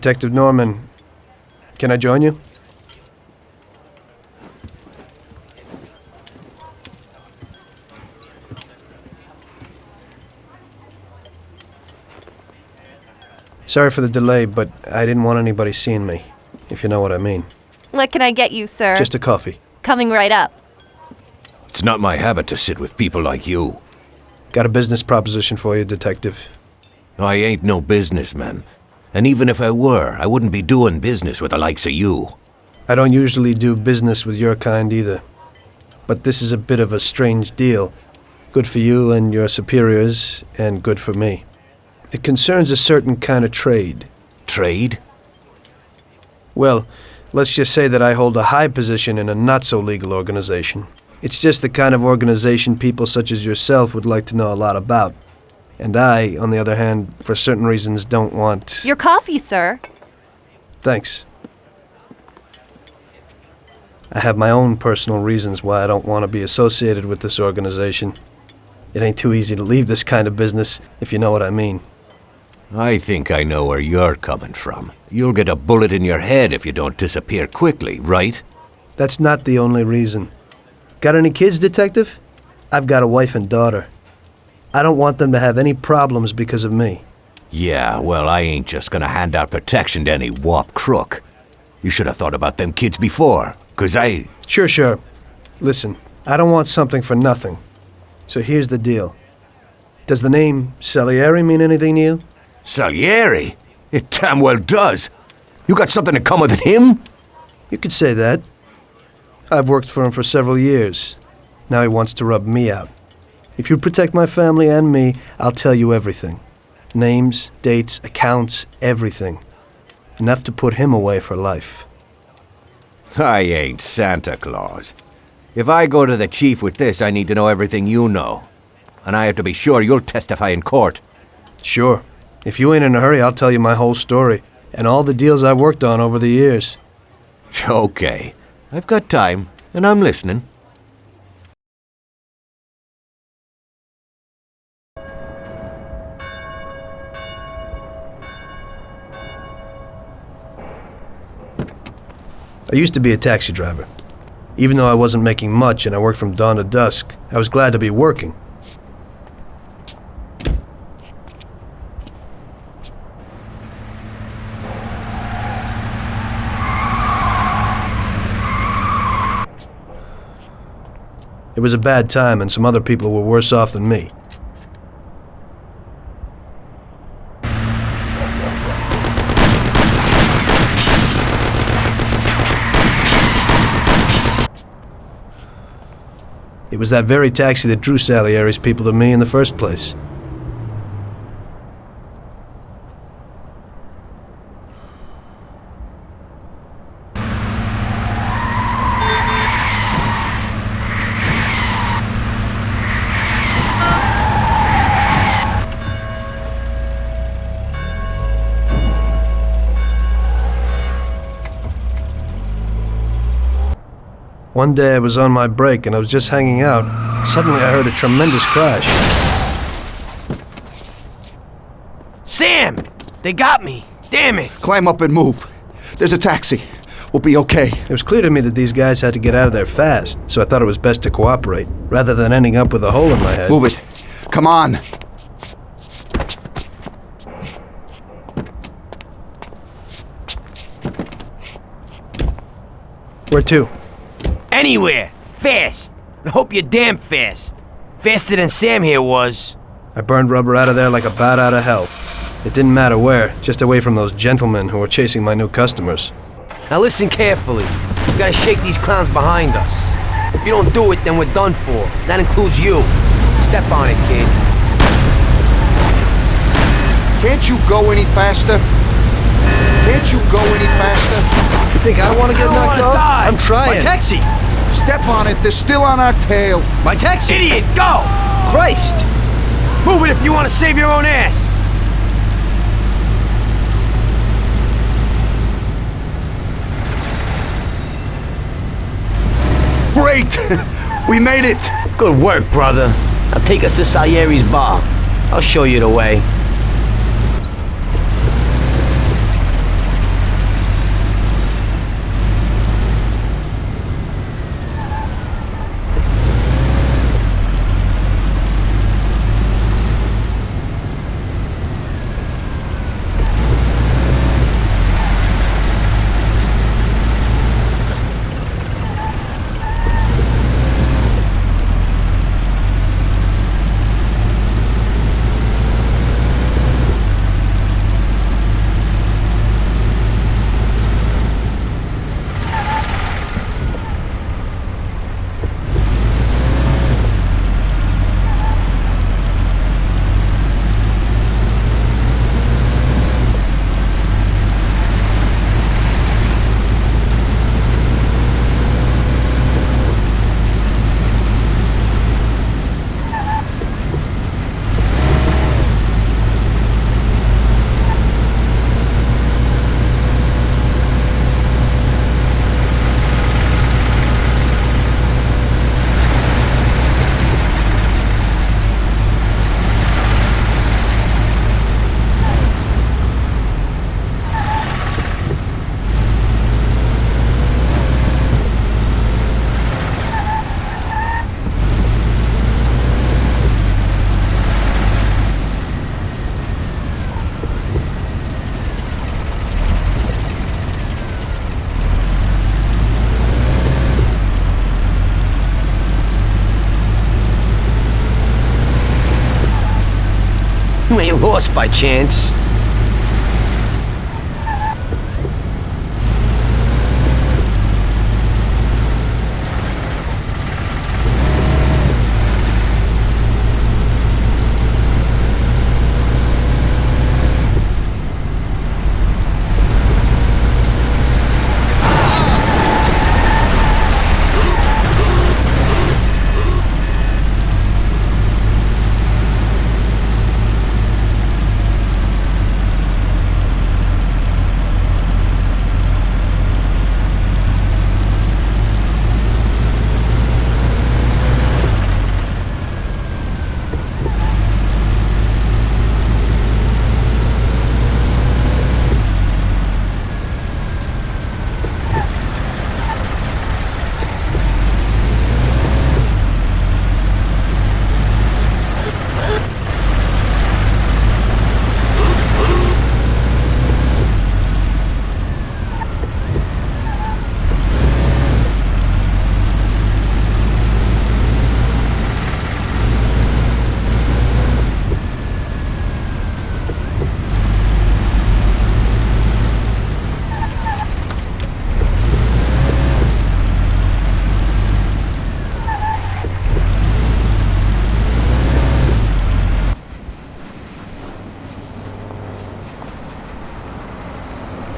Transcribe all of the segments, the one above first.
Detective Norman, can I join you? Sorry for the delay, but I didn't want anybody seeing me, if you know what I mean. What can I get you, sir? Just a coffee. Coming right up. It's not my habit to sit with people like you. Got a business proposition for you, Detective. I ain't no businessman. And even if I were, I wouldn't be doing business with the likes of you. I don't usually do business with your kind either. But this is a bit of a strange deal. Good for you and your superiors, and good for me. It concerns a certain kind of trade. Trade? Well, let's just say that I hold a high position in a not-so-legal organization. It's just the kind of organization people such as yourself would like to know a lot about. And I, on the other hand, for certain reasons don't want... Your coffee, sir. Thanks. I have my own personal reasons why I don't want to be associated with this organization. It ain't too easy to leave this kind of business, if you know what I mean. I think I know where you're coming from. You'll get a bullet in your head if you don't disappear quickly, right? That's not the only reason. Got any kids, Detective? I've got a wife and daughter. I don't want them to have any problems because of me. Yeah, well, I ain't just gonna hand out protection to any wop crook. You should have thought about them kids before, 'cause I... Sure. Listen, I don't want something for nothing. So here's the deal. Does the name Salieri mean anything to you? Salieri? It damn well does. You got something in common with him? You could say that. I've worked for him for several years. Now he wants to rub me out. If you protect my family and me, I'll tell you everything. Names, dates, accounts, everything. Enough to put him away for life. I ain't Santa Claus. If I go to the chief with this, I need to know everything you know. And I have to be sure you'll testify in court. Sure. If you ain't in a hurry, I'll tell you my whole story, and all the deals I've worked on over the years. Okay. I've got time, and I'm listening. I used to be a taxi driver. Even though I wasn't making much and I worked from dawn to dusk, I was glad to be working. It was a bad time and some other people were worse off than me. It was that very taxi that drew Salieri's people to me in the first place. One day I was on my break and I was just hanging out. Suddenly I heard a tremendous crash. Sam! They got me! Damn it! Climb up and move. There's a taxi. We'll be okay. It was clear to me that these guys had to get out of there fast, so I thought it was best to cooperate, rather than ending up with a hole in my head. Move it. Come on. Where to? Anywhere! Fast! I hope you're damn fast. Faster than Sam here was. I burned rubber out of there like a bat out of hell. It didn't matter where, just away from those gentlemen who were chasing my new customers. Now listen carefully. We gotta shake these clowns behind us. If you don't do it, then we're done for. That includes you. Step on it, kid. Can't you go any faster? Can't you go any faster? You think I want to get knocked off? Die. I'm trying. My taxi! Step on it. They're still on our tail. My taxi! Idiot, go! Christ! Move it if you want to save your own ass! Great! We made it! Good work, brother. Now take us to Salieri's bar. I'll show you the way. ain't lost by chance.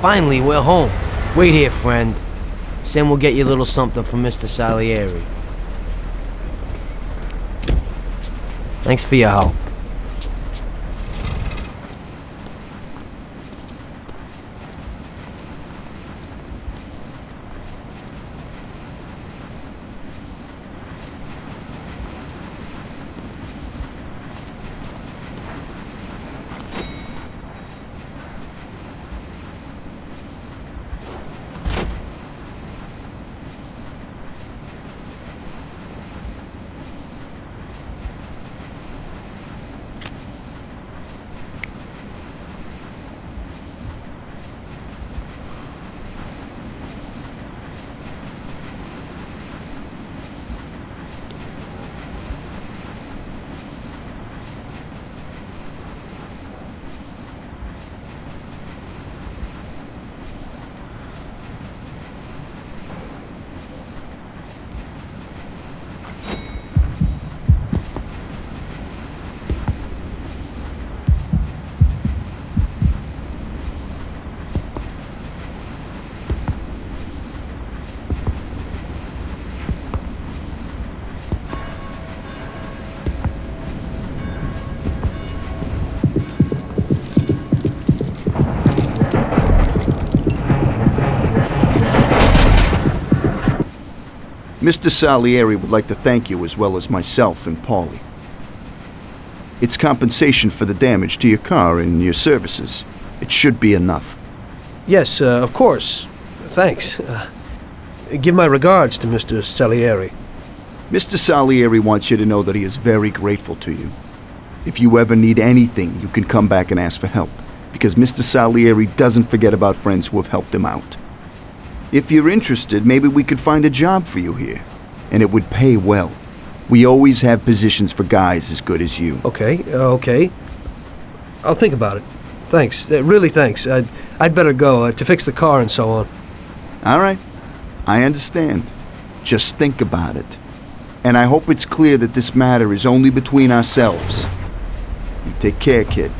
Finally, we're home. Wait here, friend. Sam will get you a little something from Mr. Salieri. Thanks for your help. Mr. Salieri would like to thank you as well as myself and Paulie. It's compensation for the damage to your car and your services. It should be enough. Yes, of course. Thanks. Give my regards to Mr. Salieri. Mr. Salieri wants you to know that he is very grateful to you. If you ever need anything, you can come back and ask for help, because Mr. Salieri doesn't forget about friends who have helped him out. If you're interested, maybe we could find a job for you here, and it would pay well. We always have positions for guys as good as you. Okay. I'll think about it. Thanks, really thanks. I'd better go to fix the car and so on. All right, I understand. Just think about it. And I hope it's clear that this matter is only between ourselves. You take care, kid.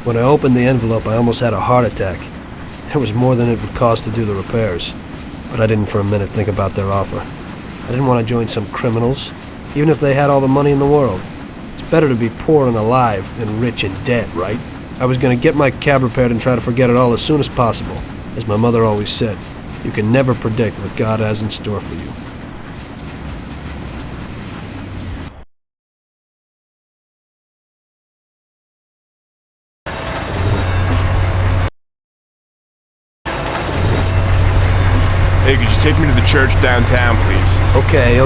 When I opened the envelope, I almost had a heart attack. There was more than it would cost to do the repairs. But I didn't for a minute think about their offer. I didn't want to join some criminals, even if they had all the money in the world. It's better to be poor and alive than rich and dead, right? I was going to get my cab repaired and try to forget it all as soon as possible. As my mother always said, you can never predict what God has in store for you. Hey, could you take me to the church downtown, please? Okay.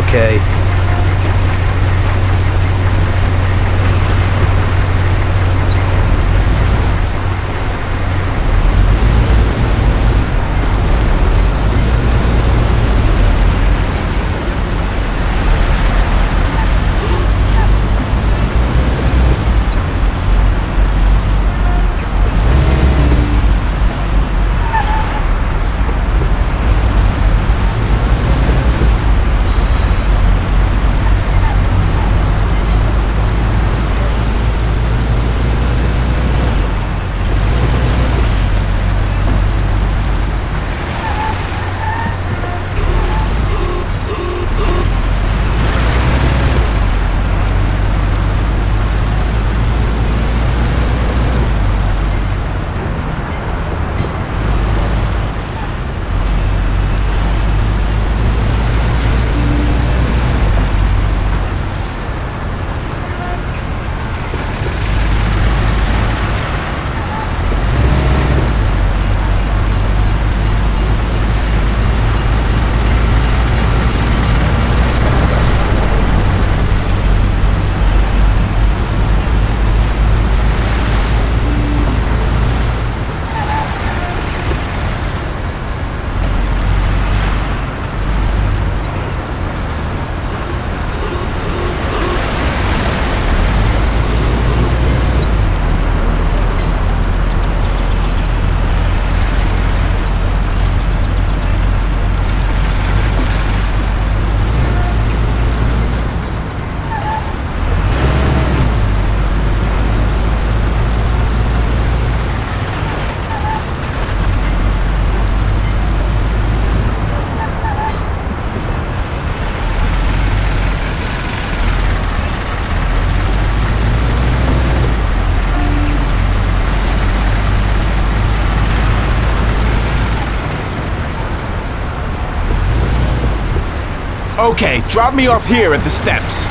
Okay, drop me off here at the steps.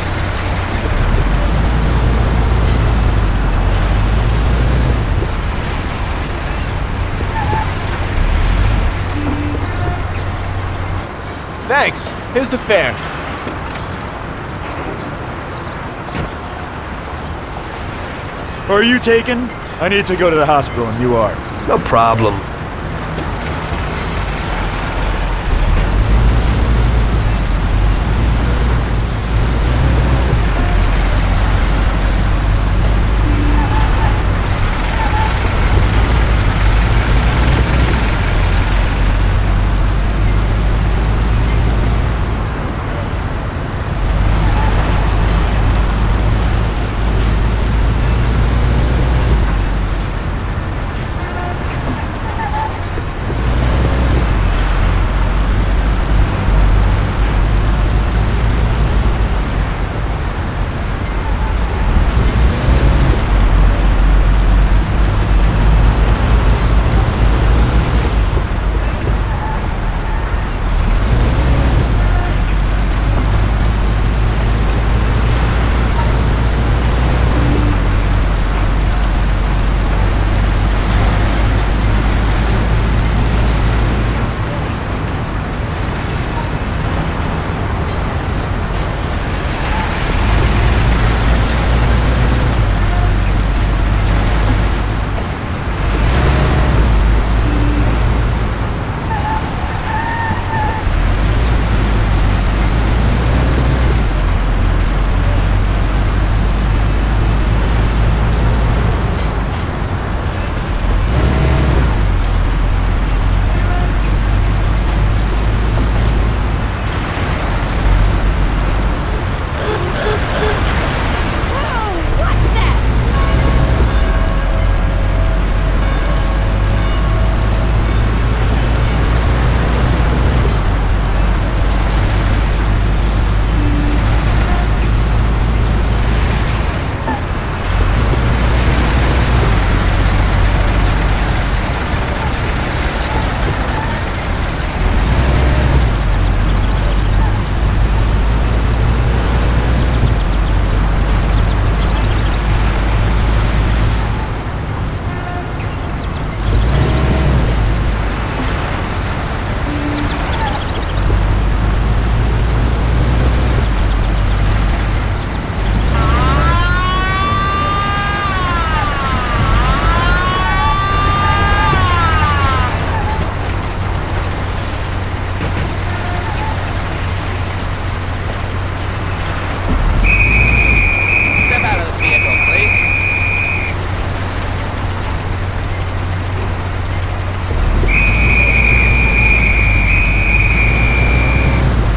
Thanks. Here's the fare. Are you taken? I need to go to the hospital and you are. No problem.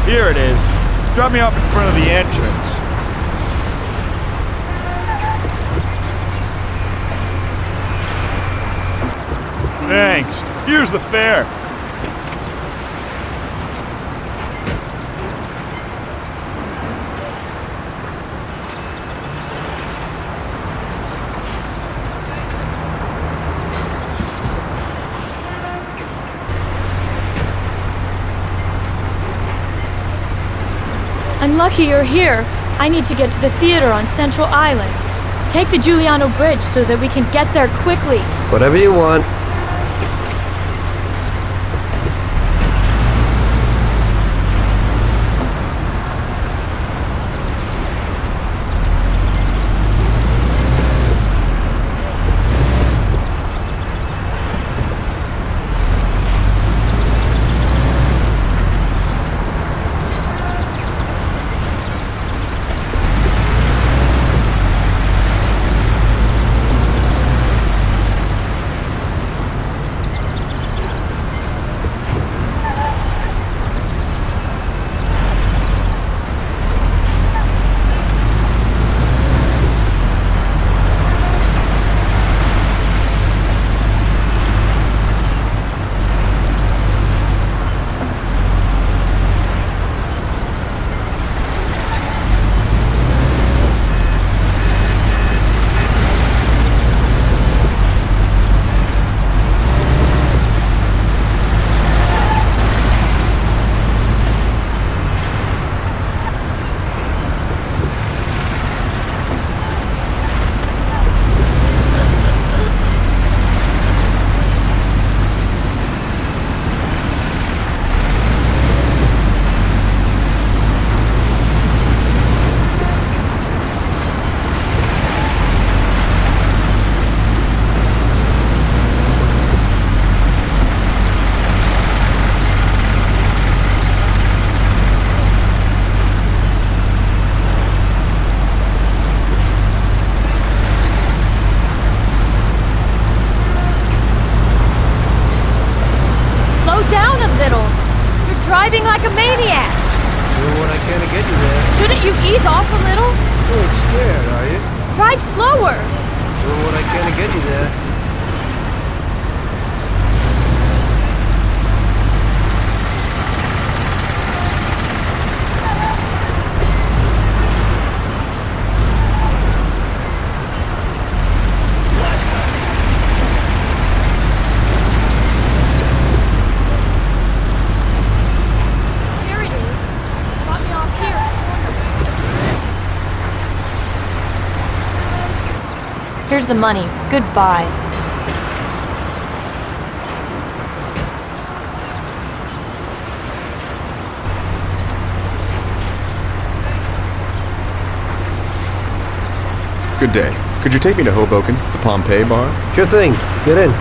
Here it is. Drop me off in front of the entrance. Thanks. Here's the fare. I'm lucky you're here. I need to get to the theater on Central Island. Take the Giuliano Bridge so that we can get there quickly. Whatever you want. driving like a maniac. Doing what I can to get you there. Shouldn't you ease off a little? You ain't scared, are you? Drive slower. Doing what I can to get you there. Here it is. Drop me off here. Here's the money. Goodbye. Good day. Could you take me to Hoboken, the Pompeii bar? Sure thing. Get in.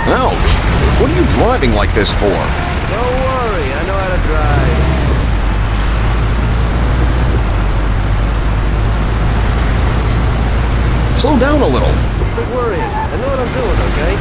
Ouch! What are you driving like this for? Don't worry, I know how to drive. Slow down a little. Quit worrying. I know what I'm doing, okay?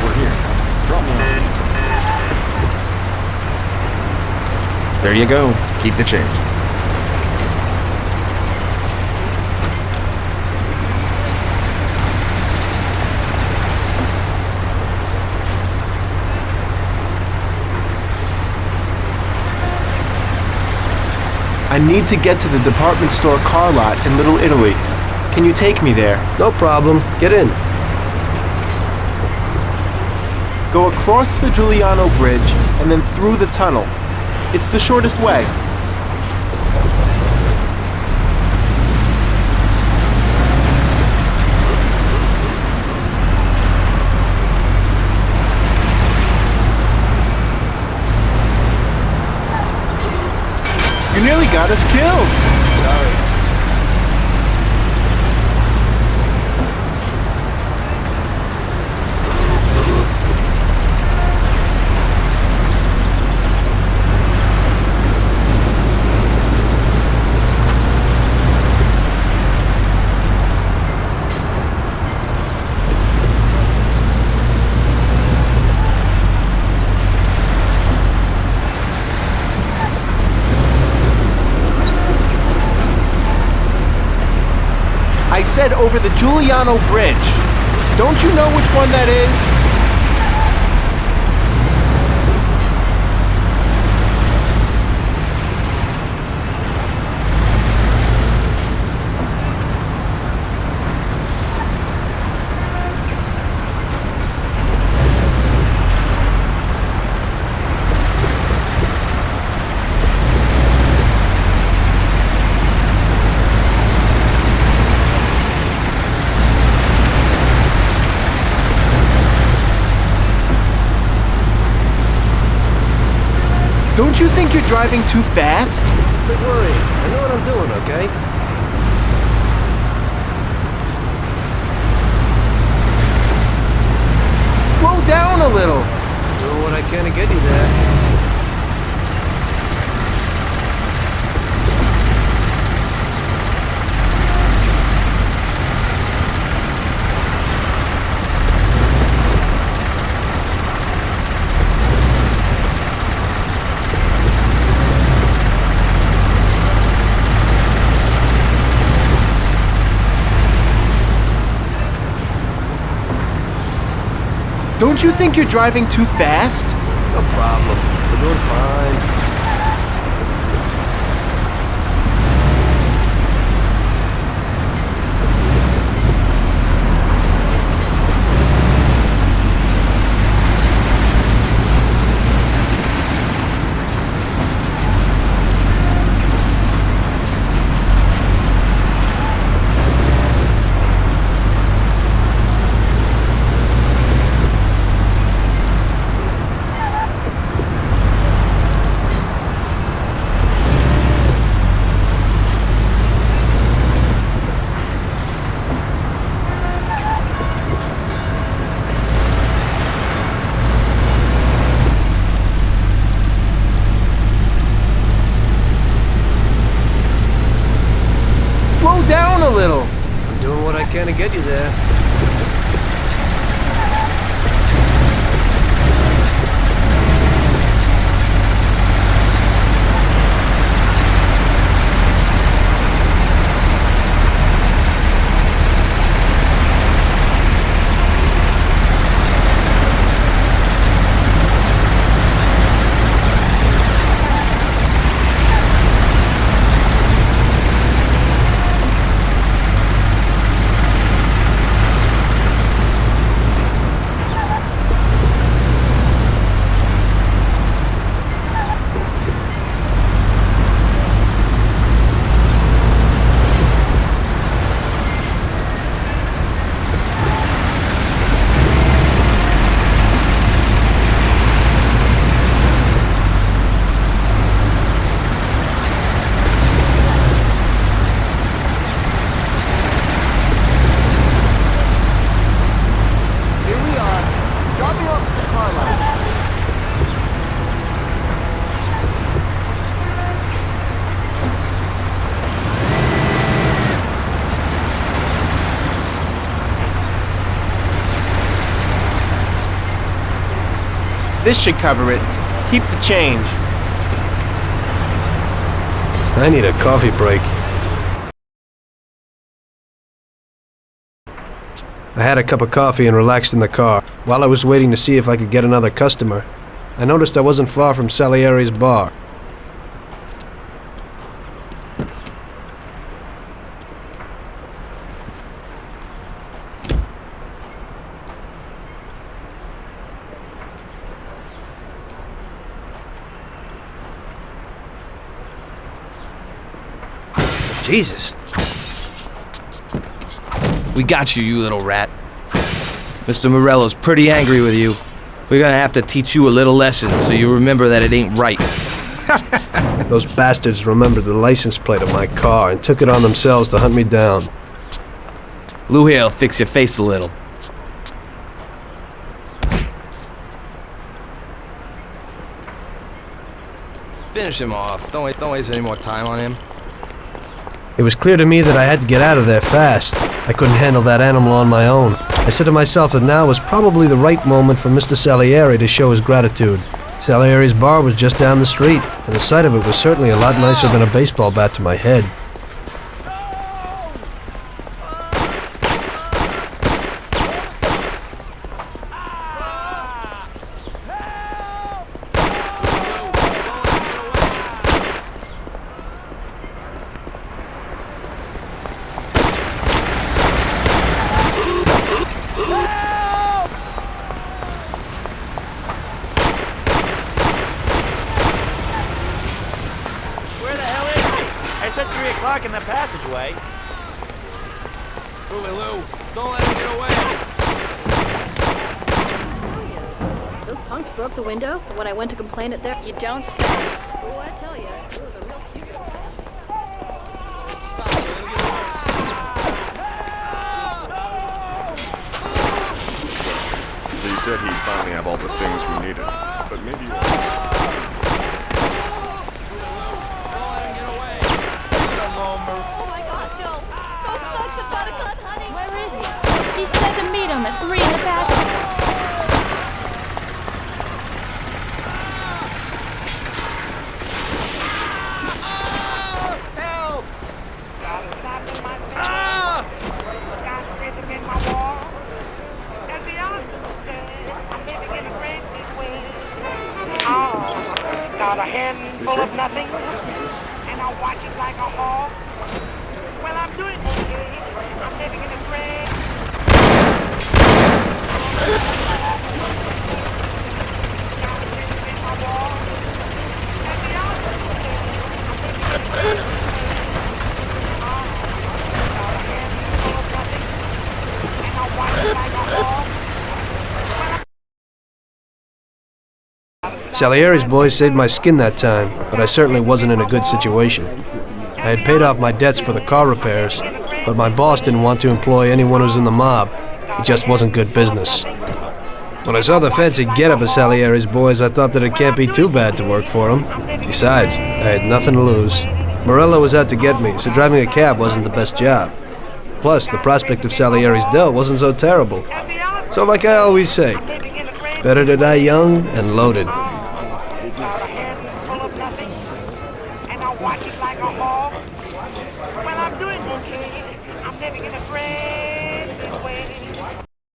We're here. Drop me off at the There you go. Keep the change. I need to get to the department store car lot in Little Italy. Can you take me there? No problem. Get in. Go across the Giuliano Bridge and then through the tunnel. It's the shortest way. You nearly got us killed. Sorry. I said over the Giuliano Bridge. Don't you know which one that is? Don't you think you're driving too fast? Quit worrying. I know what I'm doing, okay? Slow down a little. Doing what I can to get you there. Don't you think you're driving too fast? No problem. We're doing fine. Slow down a little. I'm doing what I can to get you there. This should cover it. Keep the change. I need a coffee break. I had a cup of coffee and relaxed in the car. While I was waiting to see if I could get another customer, I noticed I wasn't far from Salieri's bar. Jesus. We got you, you little rat. Mr. Morello's pretty angry with you. We're gonna have to teach you a little lesson so you remember that it ain't right. Those bastards remembered the license plate of my car and took it on themselves to hunt me down. Lou here'll fix your face a little. Finish him off. Don't waste any more time on him. It was clear to me that I had to get out of there fast. I couldn't handle that animal on my own. I said to myself that now was probably the right moment for Mr. Salieri to show his gratitude. Salieri's bar was just down the street, and the sight of it was certainly a lot nicer than a baseball bat to my head. said 3 o'clock in the passageway. Lou, don't let him get away. Those punks broke the window when I went to complain at their... You don't say. Oh, I tell you, it was a real cute little patch. He said he'd finally have all the things we needed, but maybe... Oh my God, Joe! Those thugs have got a gun, honey! Where is he? He said to meet him at 3 in the passage. Got a handful of nothing, and I watch it like a hawk. Well, I'm doing okay. I'm living in a dream. Salieri's boys saved my skin that time, but I certainly wasn't in a good situation. I had paid off my debts for the car repairs, but my boss didn't want to employ anyone who was in the mob. It just wasn't good business. When I saw the fancy getup of Salieri's boys, I thought that it can't be too bad to work for him. Besides, I had nothing to lose. Morello was out to get me, so driving a cab wasn't the best job. Plus, the prospect of Salieri's dough wasn't so terrible. So like I always say, better to die young and loaded